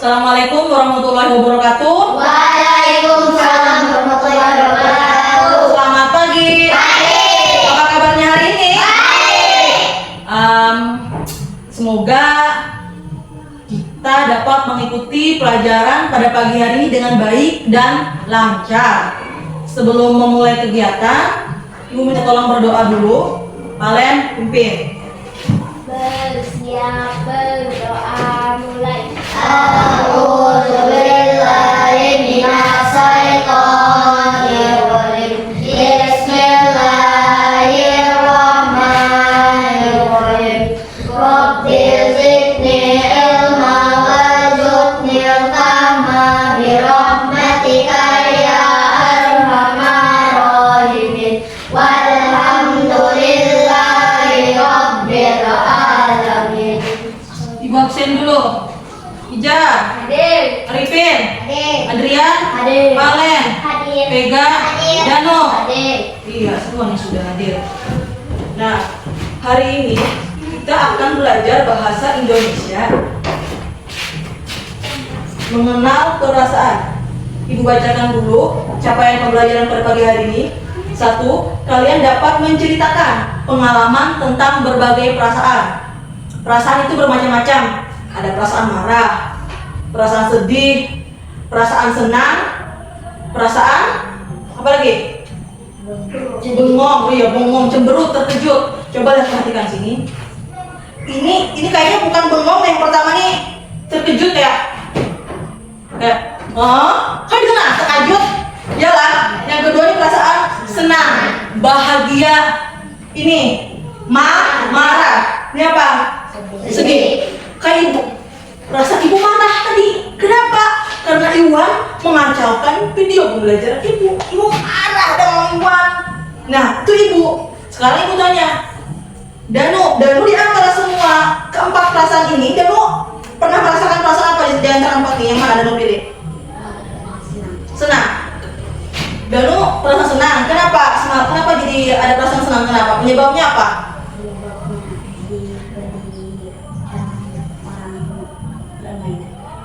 Assalamualaikum warahmatullahi wabarakatuh. Waalaikumsalam warahmatullahi wabarakatuh. Selamat pagi. Baik. Apa kabarnya hari ini? Baik. Semoga kita dapat mengikuti pelajaran pada pagi hari ini dengan baik dan lancar. Sebelum memulai kegiatan, Ibu minta tolong berdoa dulu. Kalian pimpin. Bersiap berdoa mulai. A'udzubillahi minasyaitonir rajim. Bismillahirrahmanirrahim. Rabbi zidni ilma warzuqni fahma birahmatika ya arhamar rahimin. Walhamdulillahi rabbil alamin. Ibu absen dulu. Ija, Hadir. Arifin, Hadir. Adrian, Hadir. Valen, Hadir. Vega, Hadir. Dano. Hadir. Iya, semuanya sudah hadir. Nah, hari ini kita akan belajar bahasa Indonesia. Mengenal perasaan. Ibu bacakan dulu capaian pembelajaran pada pagi hari ini. 1. Kalian dapat menceritakan pengalaman tentang berbagai perasaan. Perasaan itu bermacam-macam. Ada perasaan marah, perasaan sedih, perasaan senang, perasaan apa lagi? Bengong, iya bengong, cemberut, terkejut. Coba lihat, perhatikan sini. Ini kayaknya bukan bengong yang pertama nih, terkejut ya. Kayak, kan itu nah, terkejut. Yalah, yang kedua ini perasaan senang, bahagia. Ini marah. Ini apa? Sedih. Kayak ibu, rasa ibu marah tadi. Kenapa? Karena Iwan mengacaukan video pembelajaran ibu. Ibu marah dengan Iwan. Nah, itu ibu. Sekarang ibu tanya, Danu di antara semua keempat perasaan ini, Danu pernah merasakan perasaan apa di antara empat ini? Yang mana Danu pilih? Senang. Danu perasaan senang. Kenapa? Kenapa jadi ada perasaan senang? Kenapa? Penyebabnya apa?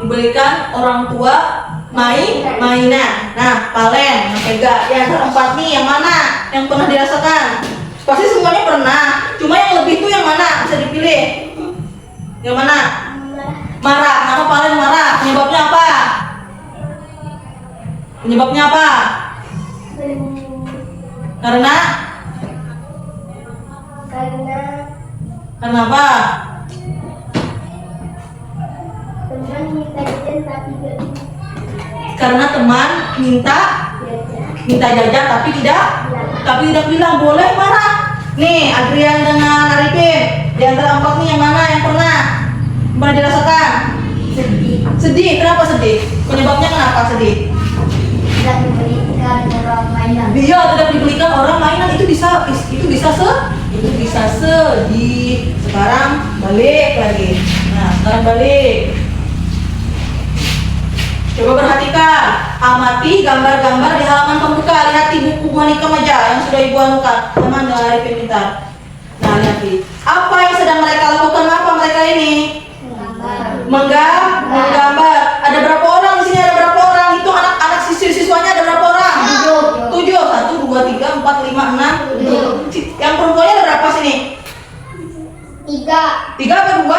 Diberikan orang tua mainan. Nah, Valen, Vega, di antara empat nih yang mana yang pernah dirasakan? Pasti semuanya pernah. Cuma yang lebih tuh yang mana? Bisa dipilih. Yang mana? Marah. Kenapa Valen marah? Penyebabnya apa? Penyebabnya apa? Karena apa? Karena teman minta jajan tapi tidak bilang boleh, marah. Nih, Adrian dengan Arifin, di antara empat nih yang mana yang pernah dirasakan? Sedih. Kenapa sedih? Penyebabnya kenapa sedih? Tidak diberikan orang mainan. Dia tidak dibelikan orang mainan, itu bisa sedih. Sekarang balik lagi. Nah, sekarang balik. Coba perhatikan, amati gambar-gambar di halaman pembuka. Lihat di buku Monika Maja yang sudah ibu anukan. Teman dengan Arifin pintar. Nah, lihat nih. Apa yang sedang mereka lakukan? Apa mereka ini? Menggambar. Ada berapa orang di sini? Ada berapa orang? Itu anak-anak siswanya ada berapa orang? 7. 1, 2, 3, 4, 5, 6, 7. Yang perempuannya ada berapa sini? 3. 3 apa 2? 2.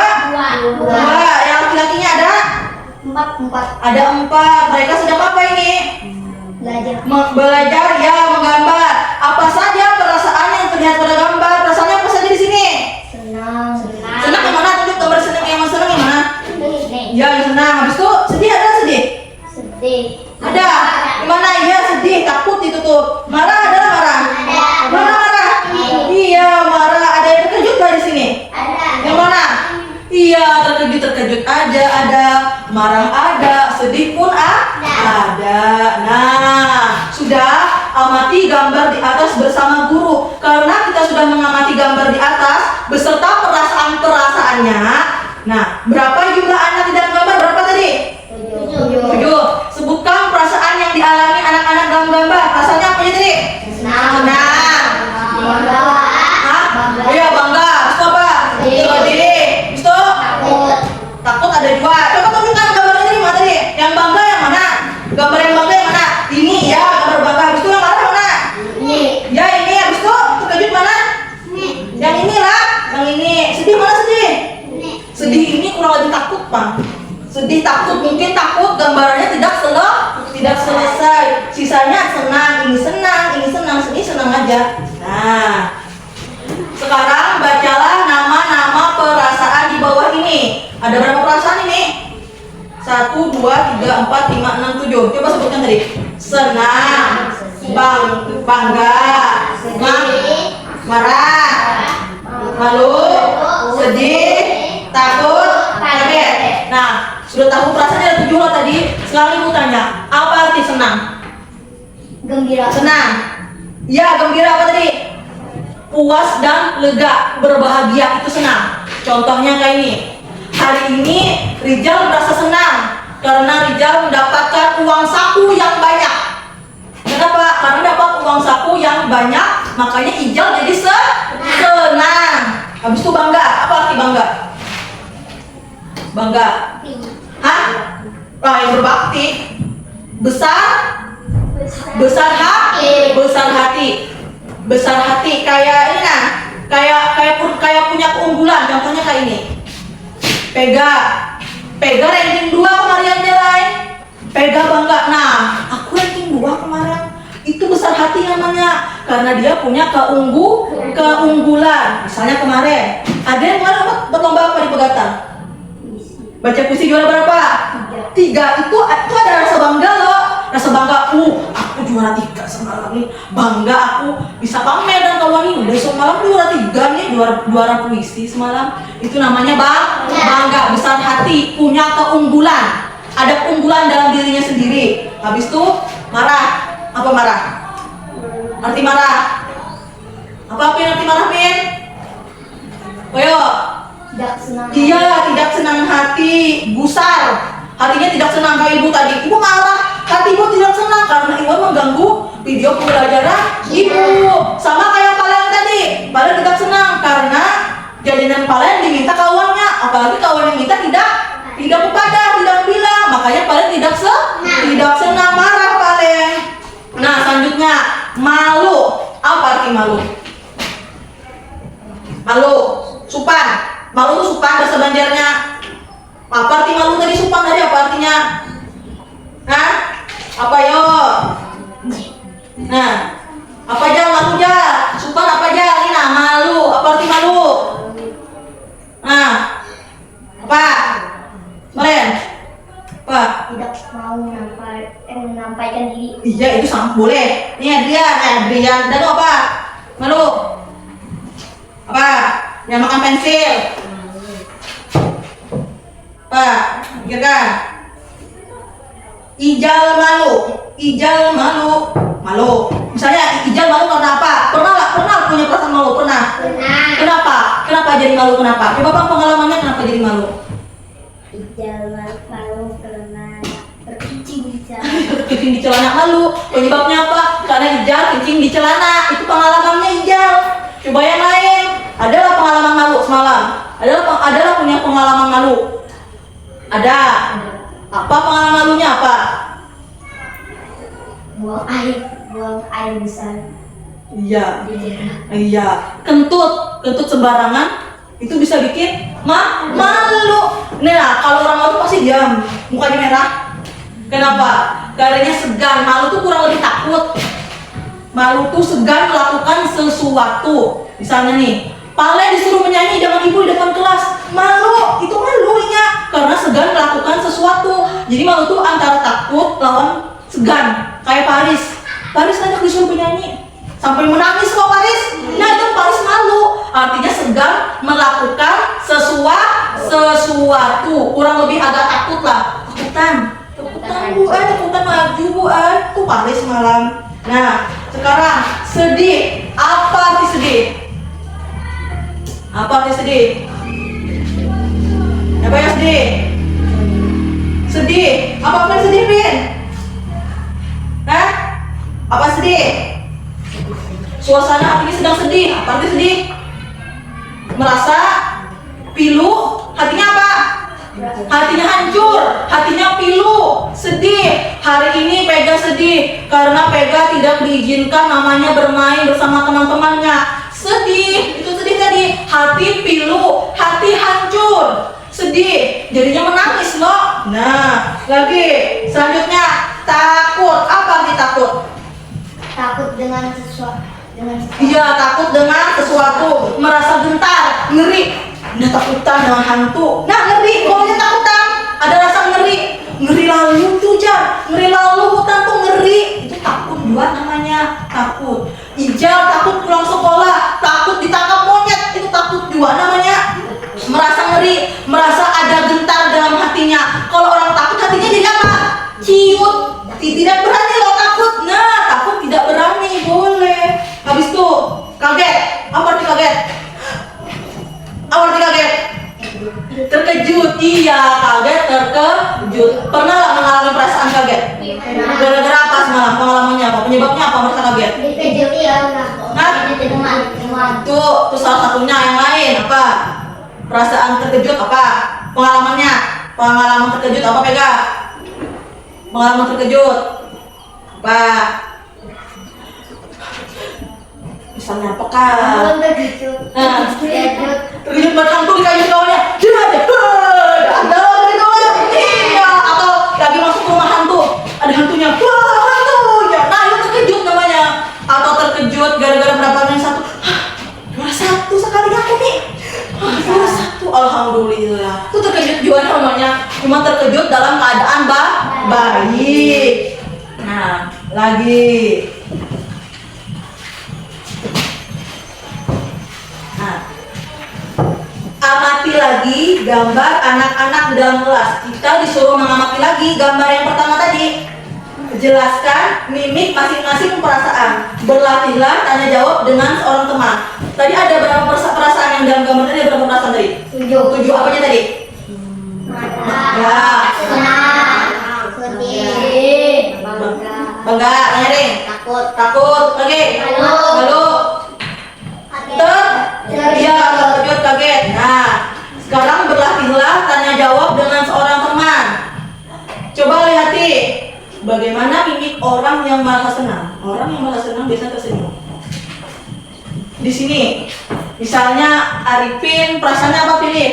Yang laki-lakinya ada? 4. Ada 4. Mereka sedang apa ini? Belajar ya, menggambar. Apa saja perasaan yang terlihat pada gambar? Perasaannya apa saja di sini? Senang. Senang yang mana? Tunjuk gambar senang yang mana? Ya, yang senang. Habis itu sedih, ada sedih? Sedih. Ada. Gimana? Iya, sedih, takut itu tuh. Marah, ada marah? Marah. Iya, marah. Ada yang terkejut gak di sini? Ada. Yang mana? Iya, terkejut aja ada, marah ada, sedih pun ada. Nah, sudah amati gambar di atas bersama guru. Karena kita sudah mengamati gambar di atas beserta perasaan-perasaannya. Nah, berapa jumlah anak di dalam gambar? Berapa tadi? 7. Sebutkan perasaan yang dialami anak-anak dalam gambar. Perasaannya apa aja tadi? Senang. Bangga. Iya, bangga. Itu apa? Sedih. Itu takut ada 2. Coba tunjukkan gambarnya tadi, lagi takut, Bang. Sedih, takut, mungkin takut gambarannya tidak selesai. Sisanya senang, ini senang, sedih, senang aja. Nah, sekarang bacalah nama-nama perasaan di bawah ini. Ada berapa perasaan ini? 1, 2, 3, 4, 5, 6, 7. Coba sebutkan tadi. Senang, bangga, marah, malu, sedih, takut, kaget. Nah, sudah tahu perasaannya ada 7 lah tadi. Sekarang ibu tanya, apa arti senang? Gembira. Senang. Ya, gembira apa tadi? Puas dan lega, berbahagia, itu senang. Contohnya kayak ini. Hari ini Rijal merasa senang karena Rijal mendapatkan uang saku yang banyak. Kenapa? Karena dapat uang saku yang banyak, makanya Ijal jadi senang. Habis itu bangga. Apa arti bangga? Bangga. Hah? Yang berbakti. Besar hati. Besar hati kayak ini nah. Kayak punya keunggulan. Contohnya kayak ini. Pega ranking 2 kemarin nilai. Pega bangga. Nah, aku ranking 2 kemarin. Itu besar hati namanya, karena dia punya keunggulan. Misalnya kemarin, ada yang kemarin berlomba apa di Pegatan? Baca puisi juara berapa? 3. Itu ada rasa bangga loh. Rasa bangga, aku juara 3 semalam nih. Bangga aku bisa pamer dan kawan ini. Udah semalam juara 3 nih, juara puisi semalam. Itu namanya bangga, besar hati, punya keunggulan. Ada keunggulan dalam dirinya sendiri. Habis itu marah. Apa marah? Arti marah? Apa Pin arti marah, Pin? Ayo. Tidak senang. Iya, tidak senang hati, gusar. Hatinya tidak senang kayak ibu tadi. Ibu marah, hati ibu tidak senang karena ibu mengganggu video pembelajaran ibu. Sama kayak Palen tadi. Palen tidak senang karena jajanan Palen diminta kawannya, apalagi kawan yang minta tidak kepada, tidak bilang. Makanya Palen tidak senang, marah Palen. Nah, selanjutnya malu. Apa arti malu? Malu, supan. Malu itu supan bahasa Banjarnya. Apa arti malu tadi? Supan tadi apa artinya? Hah? Apa yo? Nah, apa aja malu aja? Supan apa aja? Ini nah, malu. Apa arti malu? Nah, apa? Meren? Apa? Tidak mau menyampaikan diri. Iya, itu sama boleh. Ini Adrian. Dan apa? Malu. Apa? Yang makan pensil. Apa? Pikirkan. Ijal malu. Misalnya Ijal malu karena apa? Pernah punya perasaan malu? Pernah. Kenapa jadi malu? Kenapa? Coba Bang pengalamannya kenapa jadi malu? Ijal malu karena berkencing di celana. Kencing di celana malu. Penyebabnya apa? Karena Ijal kencing di celana. Itu pengalamannya Ijal. Coba yang lain. Adalah pengalaman malu semalam. Adalah punya pengalaman malu. Ada. Apa pengalaman malunya apa? Buang air besar. Iya. Di daerah. Iya. Kentut sembarangan itu bisa bikin malu. Nah, kalau orang malu pasti diam, mukanya merah. Kenapa? Karena segan. Malu tuh kurang lebih takut. Malu tuh segan melakukan sesuatu. Misalnya nih, Pale disuruh menyanyi dengan ibu di depan kelas, malu. Itu malunya karena segan melakukan sesuatu. Jadi malu tuh antara takut lawan segan. Kayak Paris ngajak disuruh menyanyi sampai menangis kok Paris. Nah, itu Paris malu. Artinya segan melakukan sesuatu. Kurang lebih agak takut lah. Takutan takutan maju bu. Itu Paris malam. Nah, sekarang sedih. Apa arti sedih? Apa arti sedih? Apa yang sedih? Sedih. Apa arti sedih, Pin? Hah? Apa sedih? Suasana hatinya sedang sedih. Apa arti sedih? Merasa pilu. Hatinya apa? Hatinya hancur. Hatinya pilu. Sedih. Hari ini Pega sedih karena Pega tidak diizinkan namanya bermain bersama teman-temannya. Sedih. Itu sedih tadi. Hati pilu. Hati hancur. sedih, jadinya menangis loh. Nah, lagi selanjutnya takut. Apa arti takut? Takut dengan sesuatu. Iya, takut dengan sesuatu, merasa gentar, ngeri. Nah, takutan dengan hantu. Nah, ngeri, kalau dia takutan, ada rasa ngeri. Ngeri lalu tuh, Jar. Ngeri lalu hutan tuh ngeri. Itu takut juga namanya, takut. Ijal takut pulang sekolah, takut ditangkap monyet, itu takut juga namanya. Merasa ngeri, merasa ada gentar dalam hatinya. Kalau orang takut hatinya jadi apa? Ciut, tidak berani loh takut. Nah, takut tidak berani, boleh. Habis itu kaget. Apa arti kaget? Apa arti kaget? Terkejut. Iya, kaget, terkejut. Pernah nggak mengalami perasaan kaget? Gara-gara apa semalam? Pengalamannya apa? Penyebabnya apa merasa kaget? Dikejut ya, teman. Tuh salah satunya. Yang lain apa? Perasaan terkejut apa? Pengalamannya? Pengalaman terkejut apa, Pega? Pengalaman terkejut apa? Misalnya apakah? Terkejut. Terkejut buat hantu di kayu kawannya. Dia ada dari kawan. Iya. Atau lagi masuk rumah hantu, ada hantunya. Wah, hantu. Ya, nah itu terkejut namanya. Atau terkejut gara-gara mendapatkan satu. Juara satu sekali aku nih. Juara satu. Alhamdulillah. Itu terkejut juga namanya. Cuma terkejut dalam keadaan baik. Nah, lagi. Nah, amati lagi gambar anak-anak di dalam kelas. Kita disuruh mengamati lagi gambar yang pertama tadi. Jelaskan mimik masing-masing perasaan. Berlatihlah tanya jawab dengan seorang teman. Tadi ada berapa perasaan yang dalam gambar tadi? Ada berapa perasaan tadi? 7. Apanya tadi? Ya. Senang. Sedih. Bangga. Nyari. Takut. Lagi. Lalu. Iya, terkejut, kaget. Nah, sekarang berlatihlah tanya jawab dengan seorang teman. Coba lihati bagaimana mimik orang yang merasa senang. Orang yang merasa senang biasanya tersenyum. Di sini, misalnya Arifin perasaannya apa, pilih?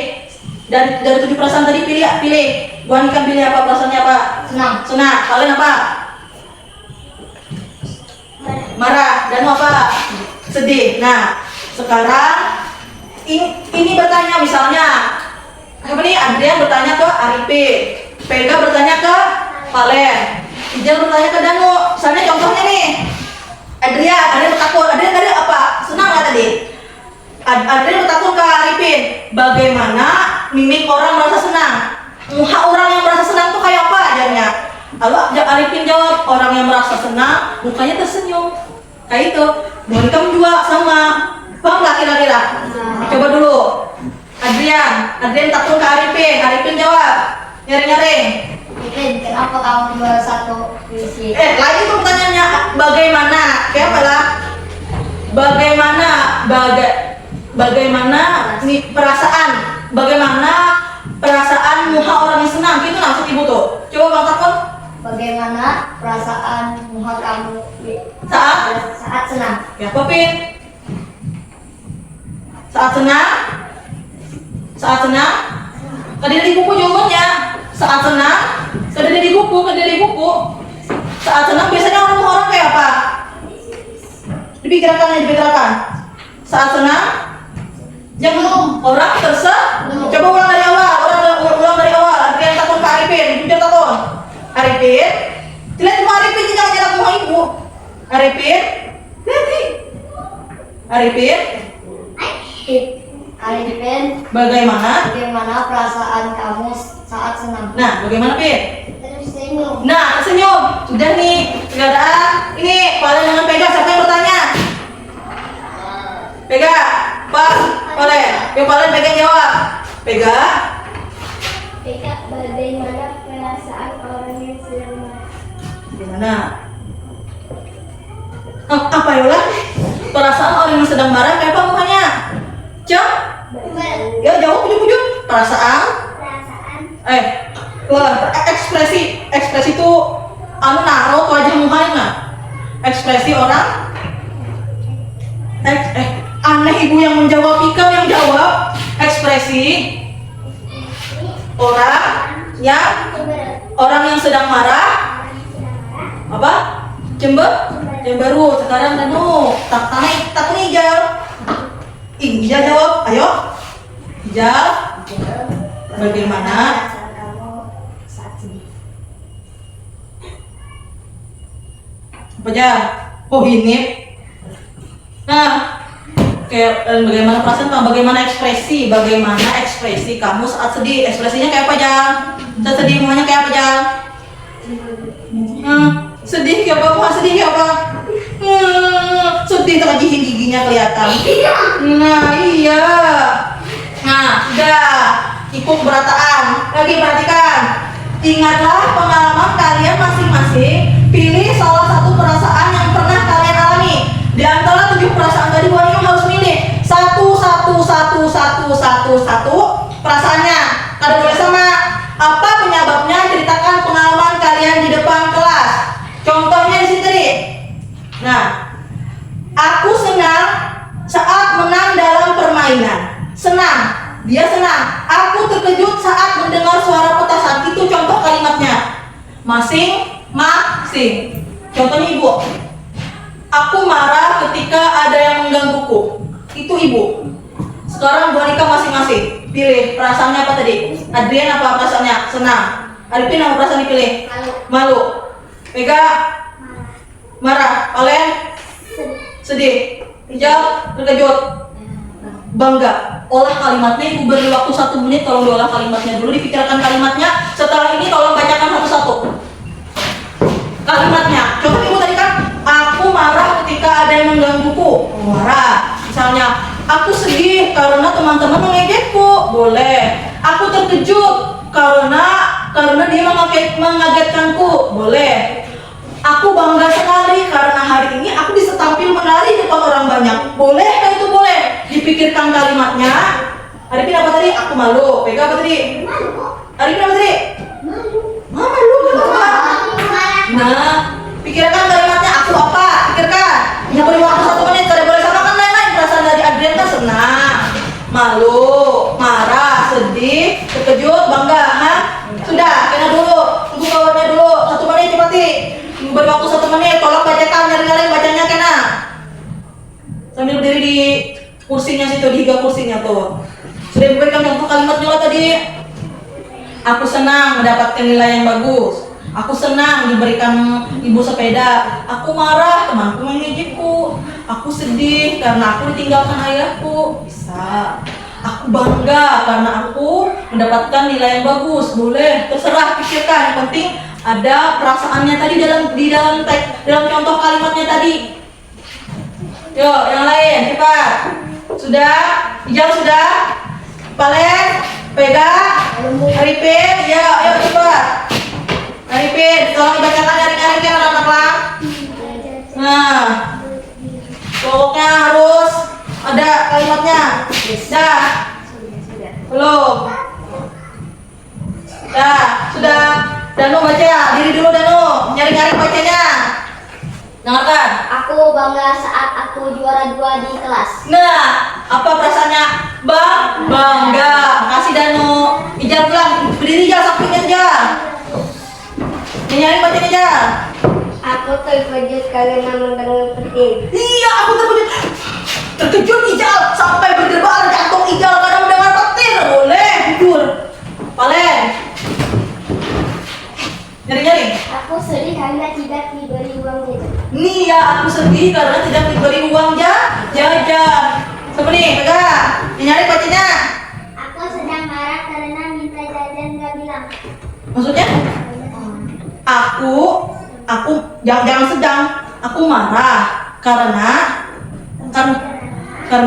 Dari 7 perasaan tadi pilih. Bu Anika pilih apa, perasaannya apa? Senang. Kalian apa? Marah. Dan apa? Sedih. Nah, sekarang ini bertanya misalnya apa nih? Adrian bertanya ke Arifin, Pega bertanya ke Valen, Ijal bertanya ke Danu. Misalnya contohnya nih, Adrian bertakut. Adrian tadi apa? Senang nggak tadi? Adrian bertakut ke Arifin. Bagaimana mimik orang merasa senang? Muka orang yang merasa senang tuh kayak apa ajarnya? Lalu Arifin jawab, orang yang merasa senang mukanya tersenyum. Kayak itu. Monika juga sama. Paham nggak kira-kira? Coba dulu. Adrian takut ke Arifin jawab. Nyaring. Kenapa kamu juara 1 puisi? Lagi tuh pertanyaannya, bagaimana? Kayak apa lah? Bagaimana nih perasaan? Bagaimana perasaan muka orang yang senang? Itu maksud ibu tuh. Coba Bang Takut. Bagaimana perasaan muka kamu saat senang? Ya, Popin. Saat senang? Kadang di buku jawabannya. Saat senang? Kadang di buku. Saat senang biasanya orang kayak apa? Dipikirkan. Saat senang? Jangan orang Coba ulang dari awal. Adrian takut ke Arifin. Jujur takut. Arifin. Lihat semua Arifin jangan jalan muka ibu. Arifin. Arifin, Bagaimana perasaan kamu saat senang? Nah, bagaimana, Pin? Tersenyum. Nah, senyum. Sudah nih, keadaan. Ini Valen dengan Pega, siapa yang bertanya? Pega, Pak, Valen. Yuk Valen, Pega jawab. Pega. Bagaimana perasaan orang yang sedang marah? Gimana? Apa Yola? Perasaan orang yang sedang marah kayak apa mukanya? Ya jawab ujung-ujung. Perasaan. Ekspresi itu naruh wajah mukanya. Ekspresi orang. Aneh ibu yang menjawab, Ika yang jawab. Ekspresi Orang yang sedang marah apa? Cemberut. Sekarang Danu tak Ijal. Ijal jawab, ayo. Ijal, bagaimana apa aja? Oh ini. Nah, bagaimana perasaan kamu? Bagaimana ekspresi kamu saat sedih? Ekspresinya kayak apa aja? Saat sedih maunya kayak apa aja? Sedih kayak apa? Sedih kayak apa? Sedih lagi giginya kelihatan. Nah iya. Nah udah ikut berataan. Lagi perhatikan. Ingatlah pengalaman kalian masing-masing. Pilih salah satu perasaan yang pernah kalian alami. Di antara 7 perasaan tadi kamu harus milih satu perasaannya. Kada boleh sama. Apa penyebabnya? Ceritakan pengalaman kalian di depan kelas. Contohnya di sini tadi. Nah, aku senang saat menang dalam permainan. Senang, dia senang. Aku terkejut saat mendengar suara petasan. Itu contoh kalimatnya. Masing-masing. Contohnya ibu. Aku marah ketika ada yang menggangguku. Itu ibu. Sekarang boneka masing-masing. Pilih perasaannya apa tadi? Adrian apa perasaannya? Senang. Arifin apa perasaan dipilih? Malu. Mega marah. Kalian sedih. Ijal terkejut. Bangga. Olah kalimatnya. Ibu beri waktu 1 menit. Tolong diolah kalimatnya dulu. Dipikirkan kalimatnya. Setelah ini tolong bacakan satu-satu kalimatnya. Contoh ibu tadi kan, aku marah ketika ada yang menggangguku. Marah. Misalnya, aku sedih karena teman-teman mengejekku. Boleh. Aku terkejut karena dia mengagetkanku. Boleh. Aku bangga sekali karena hari ini aku bisa tampil menari di depan orang banyak. Boleh kan itu boleh. Dipikirkan kalimatnya. Arifin apa tadi? Aku malu. Pega apa tadi? Arifin apa tadi? Malu kenapa? Nah, pikirkan kalimatnya. Aku apa? Pikirkan. Hanya beri waktu 1 menit. Kada boleh sama kan lain-lain. Perasaan dari Adrian kan senang, malu, marah, sedih, terkejut, bangga. Sudah, kena dulu. Tunggu kawannya dulu. 1 menit cepati. Beri waktu 1 menit. Tolong bacakan, nyari-nyari bacanya kena. Sambil berdiri di kursinya situ, di 3 kursinya tuh. Sudah diberikan contoh kalimatnya lah tadi. Aku senang mendapatkan nilai yang bagus. Aku senang diberikan ibu sepeda. Aku marah temanku mengejekku. Aku sedih karena aku ditinggalkan ayahku. Bisa. Aku bangga karena aku mendapatkan nilai yang bagus. Boleh, terserah, pikirkan. Yang penting ada perasaannya tadi dalam contoh kalimatnya tadi. Yuk, yang lain cepat. Sudah? Ijal sudah? Palen? Pega? Arifin? Ya, ayo cepat. Arifin, tolong dibacakan nyaring-nyaring kan anak-anak. Nah, pokoknya harus ada kalimatnya. Dah. Belum. Dah, sudah. Danu baca, diri dulu Danu. Nyaring-nyaring bacanya. Dengarkan. Aku bangga saat aku juara 2 di kelas. Nah, apa perasaannya? Bangga. Kasih Danu. Ijal pulang. Berdiri Ijal, sampingnya aja. Nyaring bacanya aja. Aku terkejut karena mendengar petir. Iya, aku terkejut Ijal sampai berdebar jantung Ijal karena mendengar petir. Boleh, jujur. Palen. Nyaring-nyaring. Aku sedih karena tidak diberi uang jajan. Nih ya, aku sedih karena tidak diberi uang jajan. Seperti ini, pegang. Nyaring bacanya. Aku sedang marah karena minta jajan gak bilang. Maksudnya? Aku jangan sedang. Aku marah karena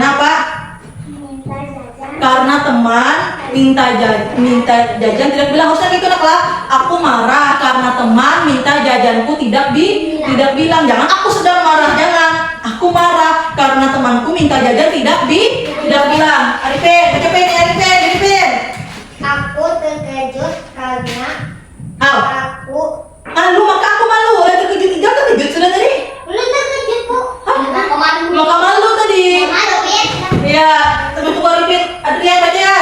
apa? Minta jajan. Karena teman minta jajan tidak bilang. Harusnya gitu nak lah. Aku marah karena teman minta jajanku tidak bilang. Jangan aku sedang marah, jangan. Aku marah karena temanku minta jajan tidak bilang. Arifin, Arifin. Aku terkejut karena aku Malu, maka aku malu. Oleh terkejut, Ijal terkejut sudah tadi. belum terkejut kok. Aku malu. Maka malu tadi. Malu ya. Iya, tapi tunggu Arifin. Adrian baca.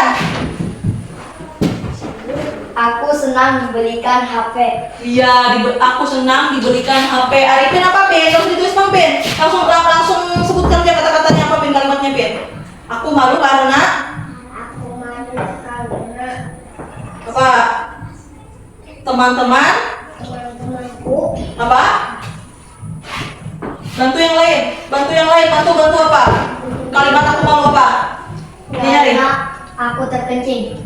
senang dibelikan HP. Iya, aku senang dibelikan HP. Arifin apa, Pin? Langsung ditulis Bang, Pin. Langsung sebutkan aja kata-katanya apa, Pin, kalimatnya, Pin. Aku malu karena apa? Teman-teman teman-temanku apa? Bantu yang lain, bantu apa? Kalimat aku malu apa? Nyari. karena aku terkencing.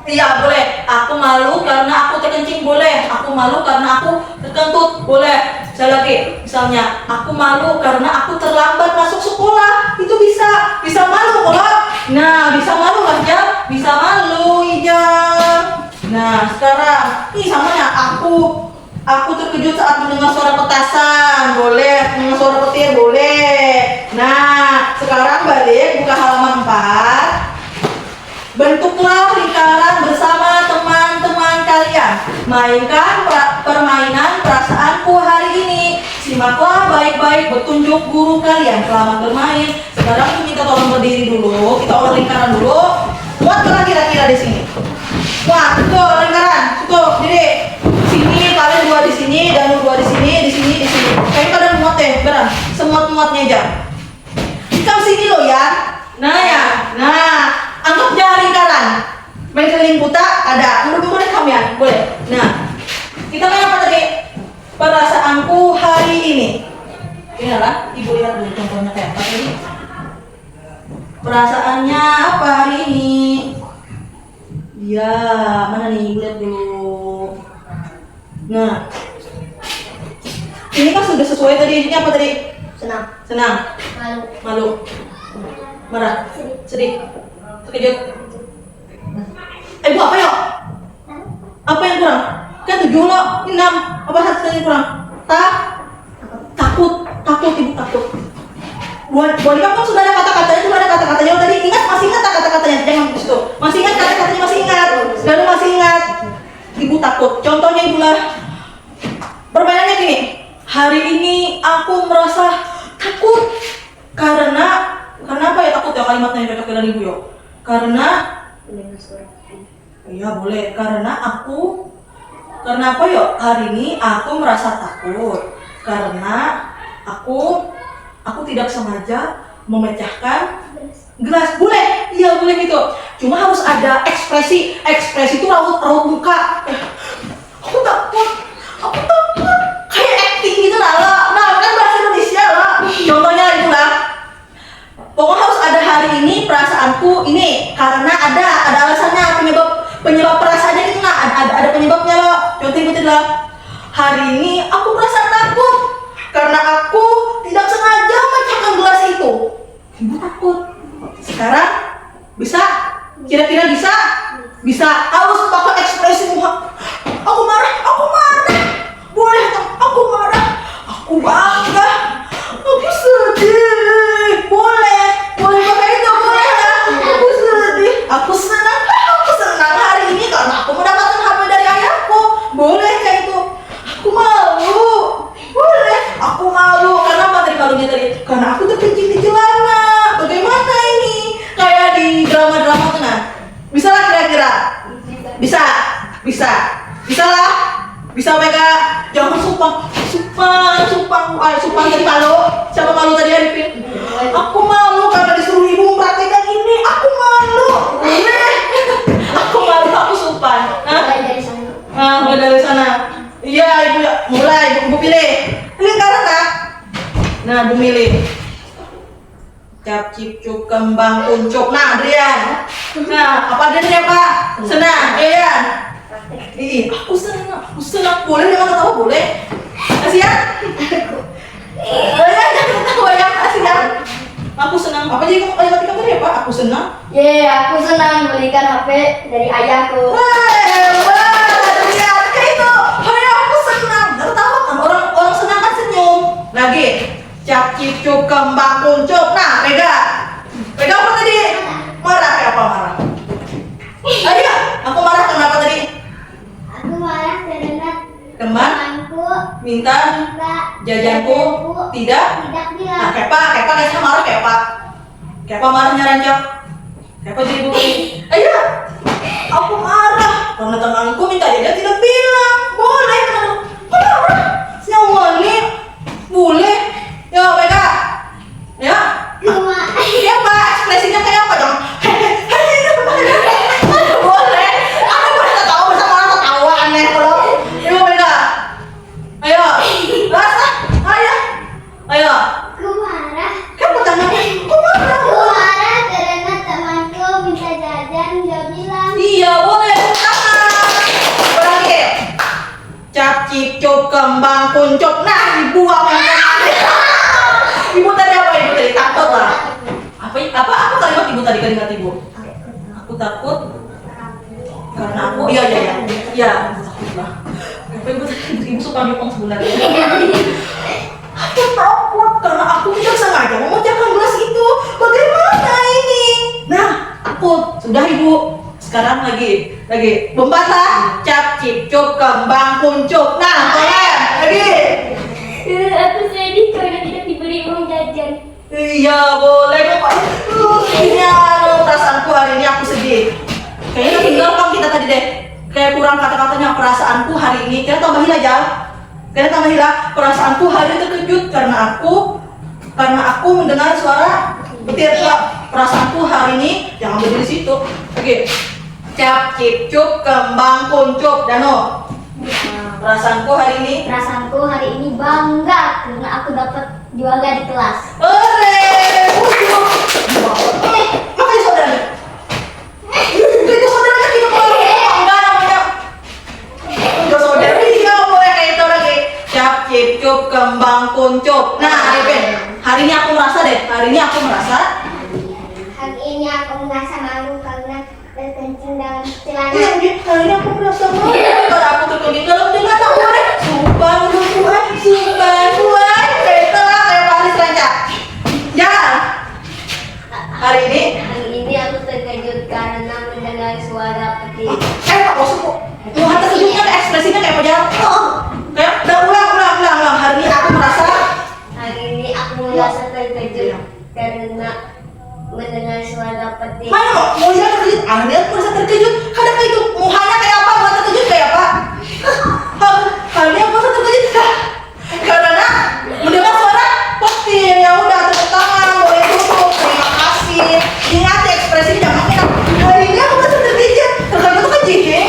Iya boleh. Aku malu karena aku terkencing, boleh. Aku malu karena aku terkentut, boleh. Saya lagi, misalnya aku malu karena aku terlambat masuk sekolah, itu bisa malu kalau. Nah, bisa malu lah ya, bisa malu Ijam. Nah sekarang, ini samanya aku terkejut saat mendengar suara petasan, boleh. Mendengar suara petir, boleh. Nah sekarang balik buka halaman 4. Bentuklah lingkaran bersama teman-teman kalian. Mainkan permainan perasaanku hari ini. Simaklah baik-baik petunjuk guru kalian. Selamat bermain. Sekarang kita tolong berdiri dulu. Kita olah lingkaran dulu. Muatlah kira-kira di sini. Muat, tuh lingkaran. Tuh, diri. Sini kalian 2 di sini, dan 2 di sini, di sini, di sini. Kayak kalian muat deh, beran. Semuat-muatnya aja. Kita sini loh ya. Nah ya, nah. Anggap jari lingkaran. Main keliling buta ada. Boleh kamu ya? Boleh. Nah, kita main apa tadi? Perasaanku hari ini. Ini lah, ibu lihat dulu contohnya kayak apa tadi. Perasaannya apa hari ini? Ya, mana nih? Ibu lihat dulu. Nah, ini kan sudah sesuai tadi. Ini apa tadi? Senang. Malu. Marah. Sedih. Terkejut. Bu, apa ya? Apa yang kurang? Kan 7 loh, ini 6. Apa satu yang kurang? Takut. Ibu takut. Buat kamu kan sudah ada kata-katanya, tadi ingat, masih ingat kata-katanya? Jangan ke situ. Masih ingat kata-katanya, masih ingat. Ibu takut. Contohnya ibu lah. Permainannya gini. Hari ini aku merasa takut karena apa ya takut ya, kalimatnya yang cocok dengan ibu yo? Karena iya boleh. Karena apa yo? Hari ini aku merasa takut karena aku tidak sengaja memecahkan gelas. Boleh, iya boleh gitu. Cuma harus ada ekspresi itu raut muka. Aku takut. Kayak acting gitu lah. Nah kan bahasa Indonesia lah. Contohnya itu lah. Pokoknya harus ada hari ini perasaanku ini karena ada alasannya, penyebab perasaannya itu nah ada penyebabnya loh. Contoh ikutin lah. Hari ini aku merasa takut karena aku tidak sengaja memecahkan gelas itu. Ibu takut. Sekarang bisa? Kira-kira bisa? Bisa. Harus pakai ekspresi muka. Aku marah. Boleh tak? Aku marah. Aku bangga. Aku sedih. Boleh pakai itu, boleh lah. Aku sedih. Aku senang hari ini karena aku mendapatkan HP dari ayahku. Boleh kayak itu. Aku malu. Boleh. Aku malu karena apa malunya tadi? Karena aku terkencing di celana. Bagaimana ini? Kayak di drama-drama tengah. Bisa lah kira-kira? Bisa lah. Bisa Mega. Jangan sumpang tadi malu. Siapa malu tadi Arifin? Aku malu karena disuruh ibu mempraktikkan ini. Aku malu. Aku malu, aku sumpah. Mulai dari sana. Iya ibu, mulai ibu pilih. Lingkaran nak. Nah ibu milih. Cap cip cup kembang kuncup. Nah Adrian. Nah apa Adrian Pak? Senang, Adrian. Aku senang. Boleh dengan ketawa boleh. Kasihan. Jangan ketawa ya, kasihan. Aku senang. Apa jadi kamu kalimat kamu tadi apa? Aku senang. Aku senang belikan HP dari ayahku. Lihat kayak itu. Hai aku senang. Tertawa kan orang senang kan senyum. Lagi. Cap cip kembang kuncup. Nah, Mega apa tadi? Marah kayak apa marah? Ayo, aku marah kenapa tadi? Aku marah karena Temanku minta jajanku tidak dia. Nah, Kepa kayaknya marah Kepa marahnya rancak. Kepa jadi bunyi. Ayo, aku marah. Karena temanku minta dia tidak bilang. Boleh kan? Kenapa? Nyawani boleh. Ya, Beka. Ya. Iya, Pak. Ekspresinya kayak apa dong? Boleh. Aku pernah tahu bersama orang ketawa aneh kalau. Iya, Beka. Ayo. Rasa. Ayo. Ayo. Aku marah. Kamu tangannya. Kok marah? Aku marah karena temanku minta jajan nggak bilang. Iya, boleh. Tangan. Berarti. Cap, cip, cup, kembang, kuncup. Nah, dibuang yang tadi. Ibu tadi apa? Ibu tadi takut lah. Apa kalimat ibu tadi, kalimat ibu? Aku takut karena aku iya takut lah. Apa ibu tadi? Ibu suka nyopong sebenarnya. Aku takut karena aku tidak sengaja memecahkan gelas itu. Bagaimana ini? Nah, takut. Sudah ibu. Sekarang lagi bombat lah. Cap, cip, cup, kembang, kuncup. Nah, kalian lagi. Aku sedih karena tidak diberi uang jajan. Iya boleh kok Pak. Ini perasaanku hari ini aku sedih. Kayaknya tinggal kan kita tadi deh. Kayak kurang kata-katanya perasaanku hari ini. Kita tambahin aja. Perasaanku hari ini terkejut karena aku mendengar suara petir. Perasaanku hari ini jangan berdiri di situ. Oke. Cap, cip, cup, kembang, kuncup, Dano. Perasaanku hari ini Bangga karena aku dapat juara di kelas. Makanya saudara. Itu saudaranya tidak boleh bangga namanya. Udah saudara dia boleh kayak itu lagi. Cap, cip, cup, kembang, kuncup. Nah, Ben, hari ini aku merasa. Hari ini aku merasa malu karena berkencing dalam celana. Hari ini aku merasa malu karena aku terkencing dalam celana. Sumpah Tuhan. Kayak itulah kayak Paris Ranca. Ya. Hari ini aku terkejut karena mendengar suara petir. Pak Bosku. Tuhan terkejutnya ekspresinya kayak pejalan. Kayak udah ulang. Hari ini aku merasa terkejut karena mendengar suara petir. mana mau lihat terkejut? Hari ini aku merasa terkejut. Kadang itu muhanya kayak apa? Bukan terkejut kayak apa? Hari ini aku merasa terkejut karena mendengar suara petir. Ya udah, tepuk tangan, boleh tutup. Terima kasih. Ingat ya, ekspresinya jangan kita. Hari ini aku merasa terkejut. Terkejut tuh kan jijik.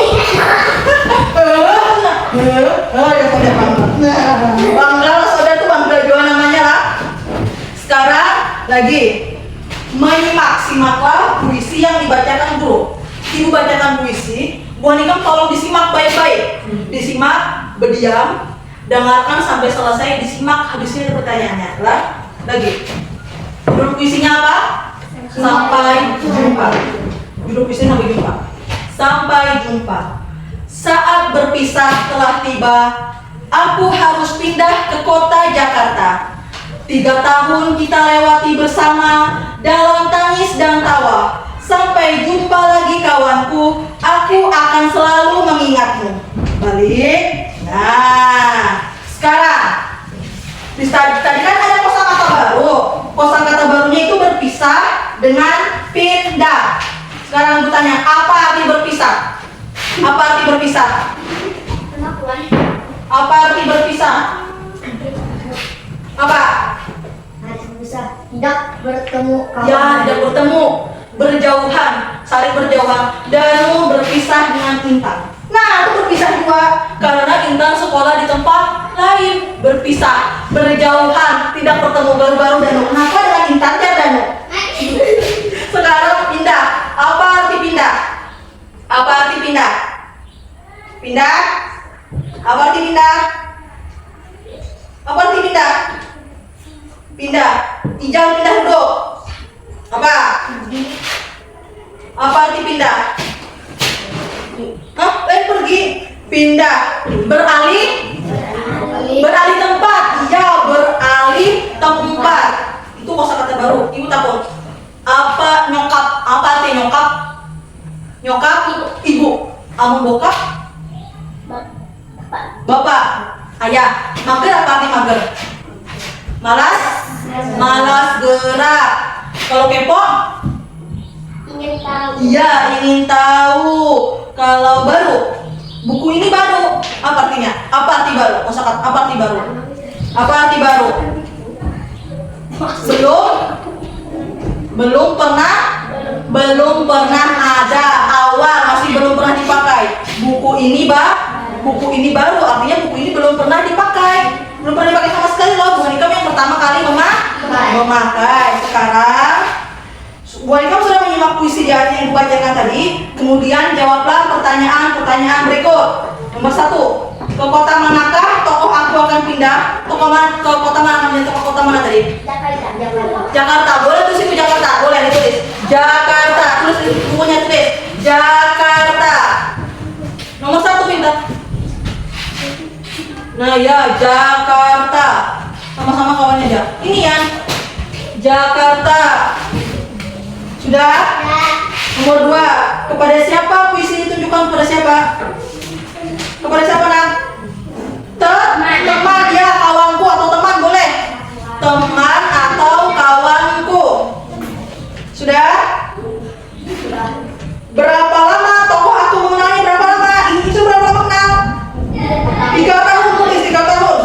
Ya saudara bangga lah saudara tuh, bangga juga namanya lah. Sekarang lagi simaklah puisi yang dibacakan guru. Ibu bacakan puisi, Bu Anikam tolong disimak baik-baik. Disimak, berdiam, dengarkan sampai selesai, disimak, habisnya ada pertanyaannya. Lagi. Judul puisinya apa? Sampai jumpa. Judul puisinya sampai jumpa. Sampai jumpa. Saat berpisah telah tiba, aku harus pindah ke kota Jakarta. 3 tahun kita lewati bersama dalam tangis dan tawa. Sampai jumpa lagi kawanku, aku akan selalu mengingatmu. Balik. Nah, sekarang tadi kan ada kosakata baru. Kosakata barunya itu berpisah dengan pindah. Sekarang aku tanya, apa arti berpisah? Apa arti berpisah? Apa arti berpisah? Apa? Tidak bertemu kawan. Ya, tidak bertemu, berjauhan, saling berjauhan. Danu berpisah dengan Intan. Nah, itu berpisah juga karena Intan sekolah di tempat lain. Berpisah, berjauhan, tidak bertemu. Baru-baru Danu. Kenapa dengan Intan ya Danu? Sekarang pindah. Apa arti pindah? Apa arti pindah? Pindah? Apa arti pindah? Apa arti pindah? Pindah. Ijang pindah duduk. Apa? Apa arti pindah? Pergi. Pindah. Beralih. Beralih tempat. Ya, beralih tempat. Itu kosakata baru. Ibu takut. Apa nyokap? Apa arti nyokap? Nyokap ibu. Amun bokap? Bapak. Ayah. Mager apa arti mager? Malas gerak. Kalau kepo? ingin tahu. Iya, ingin tahu. Kalau baru, buku ini baru. Apa artinya? Apa arti baru? Kosakata apa arti baru? Apa arti baru? Belum pernah ada, awal, masih belum pernah dipakai. Buku ini baru, artinya buku ini belum pernah dipakai. Belum pernah dipakai sama sekali loh. Bu Anika yang pertama kali memakai. Sekarang Bu Anika sudah menyimak puisi yang dibacakan tadi. Kemudian jawablah pertanyaan berikut. Nomor 1, ke kota manakah tokoh aku akan pindah? Ke kota mana tadi? Jakarta. Boleh tulis itu Jakarta, boleh ditulis. Jakarta, tulis bukunya, tulis Jakarta. Nomor 1 pindah. Nah ya, Jakarta. Sama-sama kawannya aja. Ini ya, Jakarta. Sudah? Nomor 2, kepada siapa puisi ditunjukkan? Kepada siapa? Kepada siapa nak? Teman ya, kawanku atau teman boleh. Teman atau kawanku. Sudah? Berapa lama tokoh aku mengenalnya? Berapa lama? Itu berapa lama kenal? 3 tahun, tulis 3 tahun.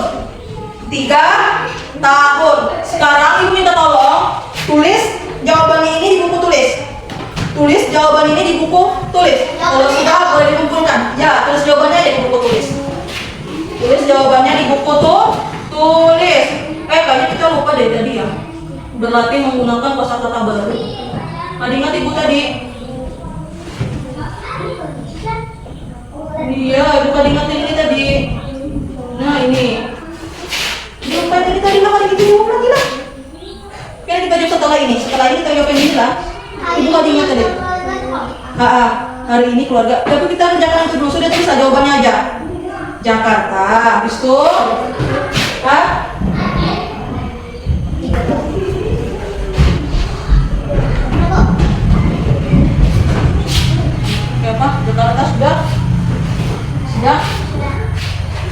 3 tahun. Sekarang ibu minta tolong tulis jawabannya ini di buku tulis. Tulis jawaban ini di buku tulis. Kalau sudah boleh dikumpulkan. Ya, tulis jawabannya di buku tulis. Tulis jawabannya di buku tulis. Kayaknya kita lupa deh tadi ya. Berlatih menggunakan kosakata baru. Ada ingat ibu tadi? Iya, ibu kan ingat ini tadi. Nah ini. Lupa tadi lah, hari itu ibu lagi lah. Kita jawab setelah ini kita jawab ini lah. Ibu kan ingat tadi. Hari ini keluarga. Tapi kita kerjakan itu dulu, sudah tulis jawabannya aja. Jakarta, habis itu apa? Jakarta sudah?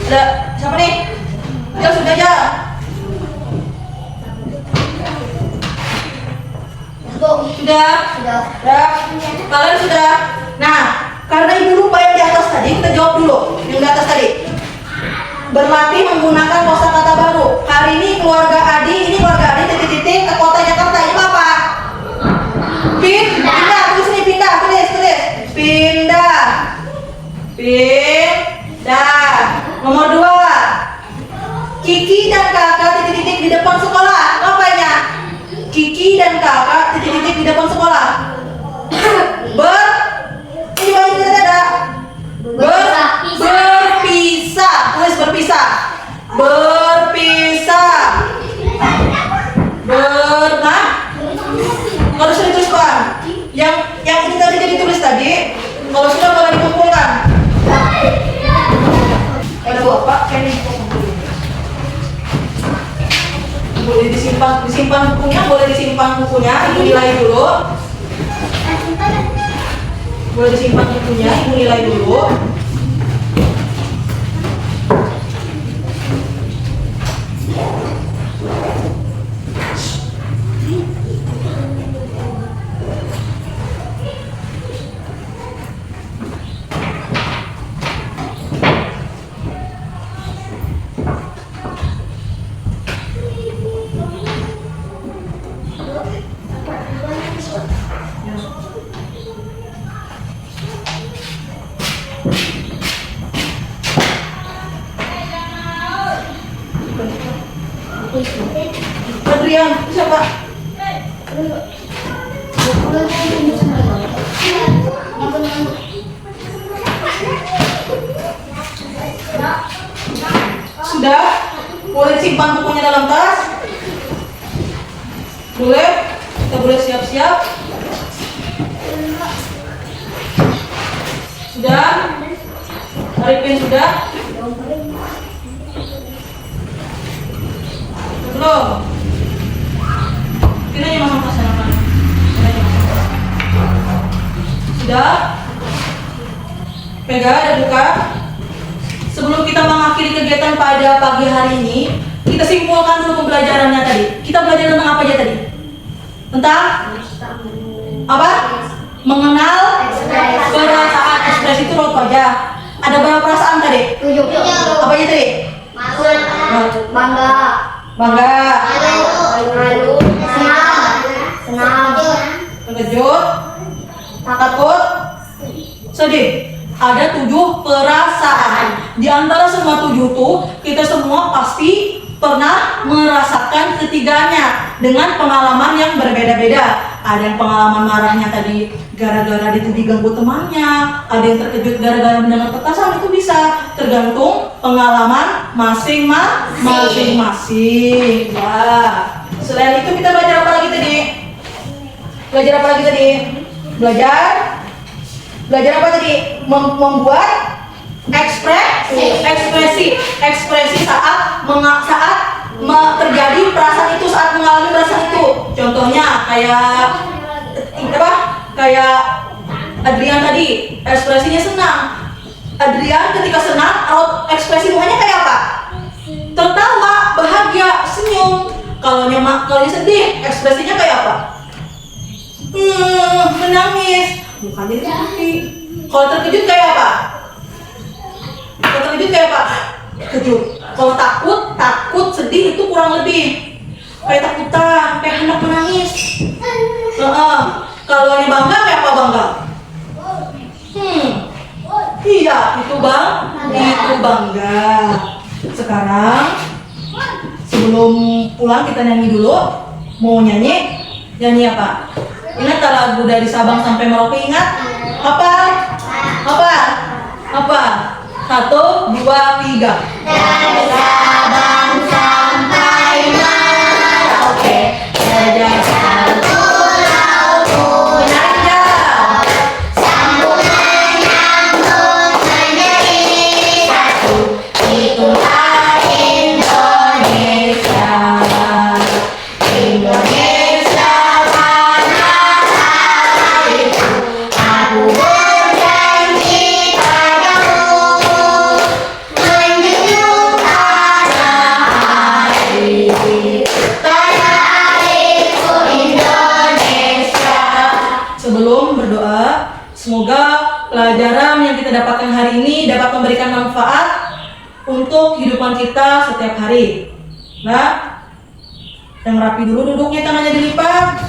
Ada siapa nih? Ya sudah aja. Sudah. Kalian sudah. Nah, karena ibu lupa yang di atas tadi, kita jawab dulu yang di atas tadi. Berlatih menggunakan kosakata baru. Hari ini keluarga Adi titik-titik ke kota Jakarta. Ini apa? Pindah. Tulis ini pindah. Tulis. Pindah. Nomor 2. Kiki dan kakak titik-titik di depan sekolah. Apanya? Kiki dan kakak titik-titik di depan sekolah. Ini bagi tidak ada. Berpisah. Tulis berpisah. Kalau sudah ditulis Pak. Yang ini tadi jadi tulis tadi. Kalau sudah boleh dikumpulkan. Ada Bapak ini. Boleh disimpan bukunya, ibu nilai dulu. Boleh disimpan bukunya, ibu nilai dulu. Adrian, siapa? Sudah? Boleh simpan bukunya dalam tas? Boleh? Kita boleh siap-siap? Sudah? Arifin sudah? Belum? Kita aja masang tas halaman. Sudah? Pegang dan buka. Sebelum kita mengakhiri kegiatan pada pagi hari ini, kita simpulkan dulu pembelajarannya tadi. Kita belajar tentang apa aja tadi? Tentang apa? Mengenal Ekspresi. perasaan. Ekspresi itu raut wajah. Ada berapa perasaan tadi? 7. Apa aja tadi? Bangga. Bangga, Malu. Senang. terkejut, takut, sedih. Ada 7 perasaan. Di antara semua 7 tuh, kita semua pasti pernah merasakan ketiganya dengan pengalaman yang berbeda-beda. Ada yang pengalaman marahnya tadi gara-gara diganggu temannya, ada yang terkejut gara-gara mendengar petasan. Itu bisa tergantung pengalaman masing-masing. Ya. Selain itu kita belajar apa lagi tadi? Belajar apa tadi? Membuat ekspresi saat terjadi perasaan itu, saat mengalami perasaan itu. Contohnya kayak Adrian tadi, ekspresinya senang. Adrian ketika senang, ekspresi mukanya kayak apa? Tertawa, bahagia, senyum. Kalau sedih, ekspresinya kayak apa? Menangis, mukanya seperti. Kalau terkejut kayak apa? Terkejut. Kalau takut, sedih itu kurang lebih kayak takutan, kayak hendak menangis. Kalau yang bangga kayak apa bangga? Iya, itu bangga. Sekarang sebelum pulang kita nyanyi dulu. Mau nyanyi apa? Ingat tak lagu dari Sabang sampai Merauke, ingat? Apa? 1, 2, 3. Dari Sabang sampai Merauke, Belajar pulau menyanyi. sambung menyambung menjadi satu. Itulah Indonesia. Indonesia tanah airku. Aku berjanji padamu menjunjung tanah airku. Tanah airku Indonesia. Sebelum berdoa, semoga pelajaran yang kita dapatkan hari ini dapat memberikan manfaat untuk kehidupan kita setiap hari. Nah, yang rapi dulu duduknya, tangannya dilipat.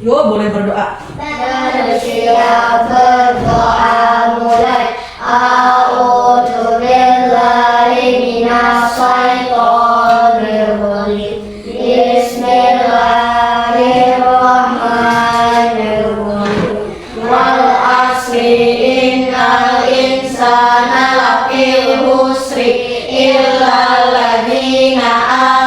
Yo, boleh berdoa. Bersiap berdoa mulai. A'udzu billahi minas syaitonir rajim. Bismillahirrahmanirrahim. Wal asri innal insana lafi khusri illa alladzina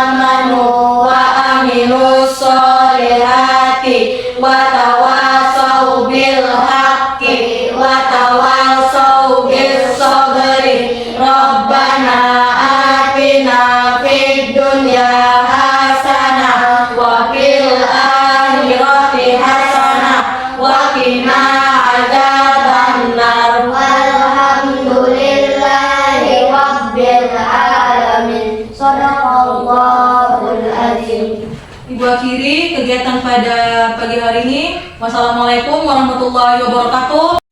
amanu wa amilus solihati wa tawasau bil haqqi wa tawasau bis sabri. Rabbana atina fid dunya hasanah wa fil akhirati hasanah wa qina adzabannar. Walhamdulillahi rabbil alamin. Shadaqallahul azim. Ibu akhiri kegiatan pada pagi hari ini. Wassalamualaikum warahmatullahi wabarakatuh.